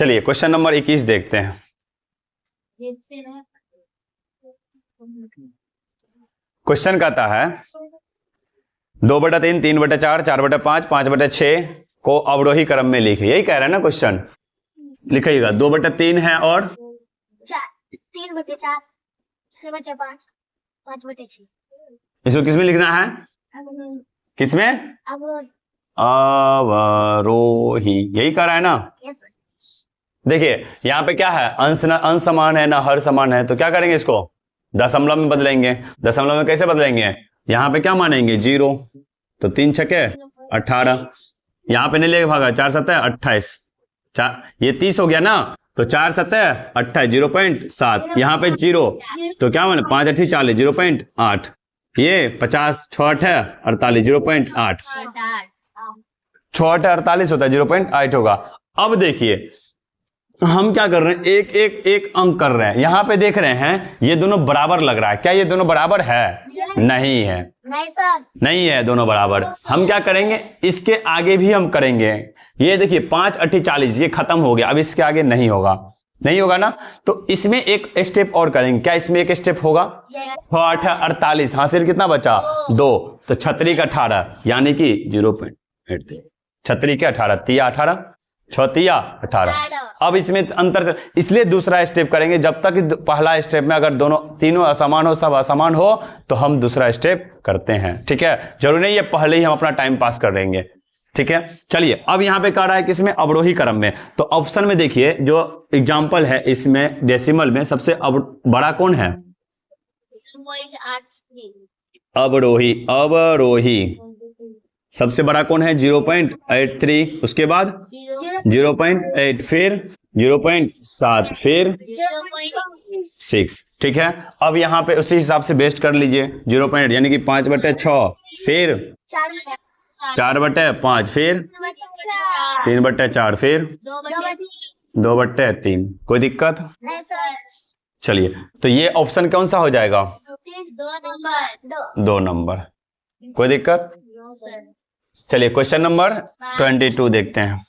चलिए question number 21 देखते हैं। क्वेश्चन कहता है 2/3, 3/4, 4/5, 5/6 को अवरोही क्रम में लिखे। यही कह रहा है ना क्वेश्चन, लिखिएगा। 2/3 है और 3/4, 3/5, 5/6। इसको किसमें लिखना है? किसमें? अवरोही। यही कह रहा है ना। देखिए यहाँ पे क्या है, अंश समान है ना हर समान है, तो क्या करेंगे, इसको दशमलव में बदलेंगे। दशमलव में कैसे बदलेंगे? यहाँ पे क्या मानेंगे, 0, तो 3 छके 18। यहाँ पे नहीं लेके भागा, 4 सतह 28, ये 30 हो गया ना, तो 4 सतह 28, 0.7। यहाँ पे 0, तो क्या माने 5 8 40, 0.8। ये 50 6 8 48, 0.8। 6 8 48 होता है, 0.8 होगा। अब देखिए हम क्या कर रहे हैं, एक अंक कर रहे हैं। यहां पे देख रहे हैं ये दोनों बराबर लग रहा है। क्या ये दोनों बराबर है? नहीं है, नहीं सर, नहीं है दोनों बराबर। हम क्या करेंगे, इसके आगे भी हम करेंगे। ये देखिए 5 8 40, ये खत्म हो गया, अब इसके आगे नहीं होगा, नहीं होगा ना। तो इसमें एक स्टेप और करेंगे। क्या इसमें एक स्टेप होगा? 6 8 48, हासिल कितना बचा? 2, तो छतरी का 18 यानी कि 0.83। छतरी के 18, तिया 18, 6 तिया 18। अब इसमें अंतर, इसलिए दूसरा स्टेप करेंगे। जब तक पहला स्टेप में अगर तीनों असमान हो, सब असमान हो, तो हम दूसरा स्टेप करते हैं। ठीक है, जरूरी नहीं है पहले ही हम अपना टाइम पास कर लेंगे। ठीक है, चलिए अब यहां पे कह रहा है किसमें, अवरोही क्रम में। तो ऑप्शन में देखिए जो एग्जांपल है इसमें डेसिमल में सबसे बड़ा कौन है? अवरोही। अवरोही सबसे बड़ा कौन है? 0.83, उसके बाद 0.8, फिर 0.7, फिर 6। ठीक है, अब यहाँ पे उसी हिसाब से बेस्ट कर लीजिए। 0.8 यानी कि 5/6, फिर 4/5, फिर 3/4, फिर 2/3। कोई दिक्कत? चलिए, तो ये ऑप्शन कौन सा हो जाएगा? 2 नंबर। कोई दिक्कत? चलिए क्वेश्चन नंबर 22 देखते हैं।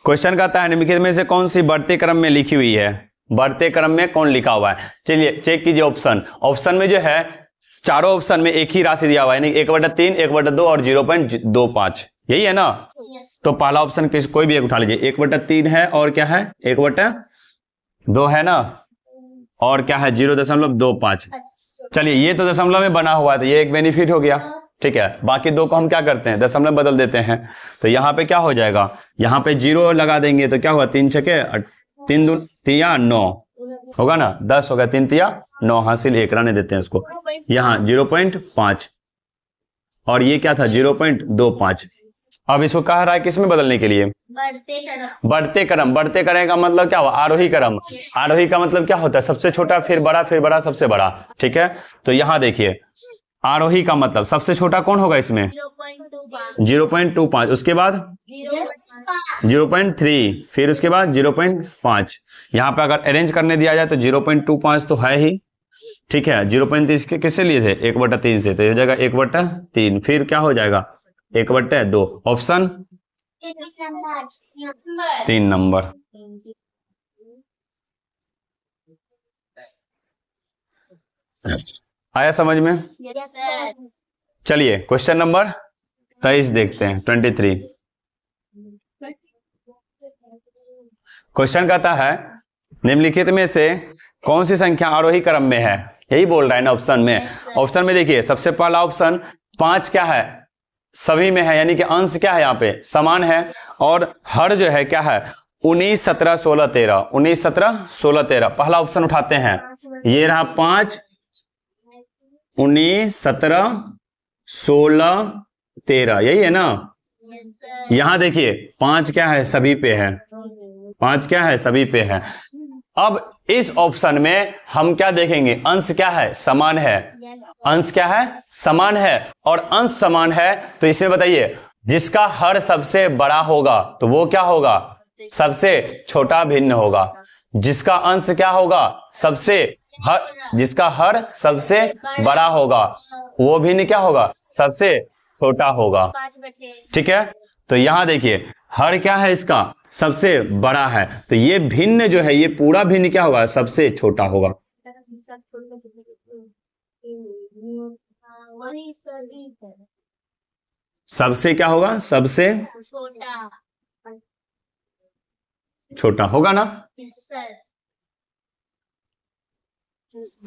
क्वेश्चन कहता है निम्नलिखित में से कौन सी बढ़ते क्रम में लिखी हुई है? बढ़ते क्रम में कौन लिखा हुआ है? चलिए चेक कीजिए ऑप्शन। ऑप्शन में जो है चारों ऑप्शन में एक ही राशि दिया हुआ है, यानी 1/3, 1/2 और 0.25। यही है ना। तो पहला ऑप्शन कोई भी एक उठा लीजिए। 1/3 है और क्या है, 1/2 है ना, और क्या है 0.25। चलिए ये तो दशमलव में बना हुआ है, तो ये एक बेनिफिट हो गया। ठीक है, बाकी दो को हम क्या करते हैं, दशमलव बदल देते हैं। तो यहाँ पे क्या हो जाएगा, यहाँ पे 0 लगा देंगे तो क्या हुआ, 3 छके 3 तिया 9 होगा ना, 10 होगा, 3 तिया 9, हासिल 1 रहने देते हैं इसको। यहाँ 0.5 और ये क्या था 0.25। अब इसको कह रहा है किसमें बदलने के लिए? बढ़ते क्रम। बढ़ते क्रम का मतलब क्या हुआ, आरोही क्रम। आरोही का मतलब क्या होता है, सबसे छोटा फिर बड़ा, फिर बड़ा, सबसे बड़ा। ठीक है, तो यहां देखिए आरोही का मतलब सबसे छोटा कौन होगा इसमें, 0.25, उसके बाद 0.3, फिर उसके बाद 0.5। यहाँ पे अगर अरेंज करने दिया जाए तो 0.25 तो है ही। ठीक है, 0.3 के किससे लिए थे, 1/3 से, तो ये हो जाएगा 1/3, फिर क्या हो जाएगा 1/2। Option 3 number. आया समझ में? चलिए क्वेश्चन नंबर 23 देखते हैं, 23। क्वेश्चन कहता है निम्नलिखित में से कौन सी संख्या आरोही क्रम में है? यही बोल रहा है ना ऑप्शन में। ऑप्शन में देखिए सबसे पहला ऑप्शन 5 क्या है, सभी में है, यानी कि अंश क्या है यहाँ पे समान है, और हर जो है क्या है 19 17 16 13, 19 17 16 13। पहला ऑप्शन उठाते हैं, ये रहा 5 19 17 16 13, यही है ना। यहां देखिए 5 क्या है, सभी पे है, 5 क्या है, सभी पे है। अब इस ऑप्शन में हम क्या देखेंगे, अंश क्या है, समान है। अंश क्या है, समान है, और अंश समान है तो इसमें बताइए जिसका हर सबसे बड़ा होगा तो वो क्या होगा, सबसे छोटा भिन्न होगा। जिसका अंश क्या होगा, जिसका हर सबसे बड़ा होगा वो भिन्न क्या होगा, सबसे छोटा होगा। 5 बटे ठीक है, तो यहां देखिए हर क्या है इसका सबसे बड़ा है, तो ये भिन्न जो है ये पूरा भिन्न क्या होगा, सबसे छोटा होगा। वही सभी है सबसे क्या होगा, सबसे छोटा छोटा होगा ना। सर।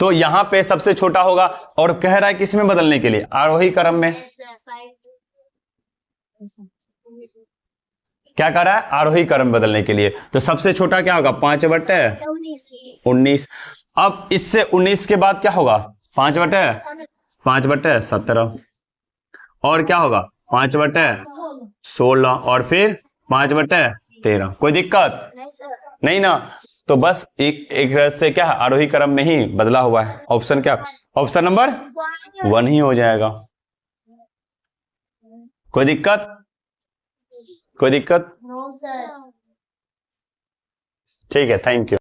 तो यहां पे सबसे छोटा होगा और कह रहा है किसमें बदलने के लिए, आरोही क्रम में। क्या कर रहा है, आरोही क्रम में बदलने के लिए। तो सबसे छोटा क्या होगा, 5 बटे 19। अब इससे 19 के बाद क्या होगा, 5 बटे 17 और क्या होगा 5 बटे 16 और फिर 5 बटे 13। कोई दिक्कत नहीं ना। तो बस एक तरह से क्या है, आरोही क्रम में ही बदला हुआ है। ऑप्शन क्या, ऑप्शन नंबर 1 ही हो जाएगा। कोई दिक्कत, कोई दिक्कत। No sir. ठीक है, थैंक यू।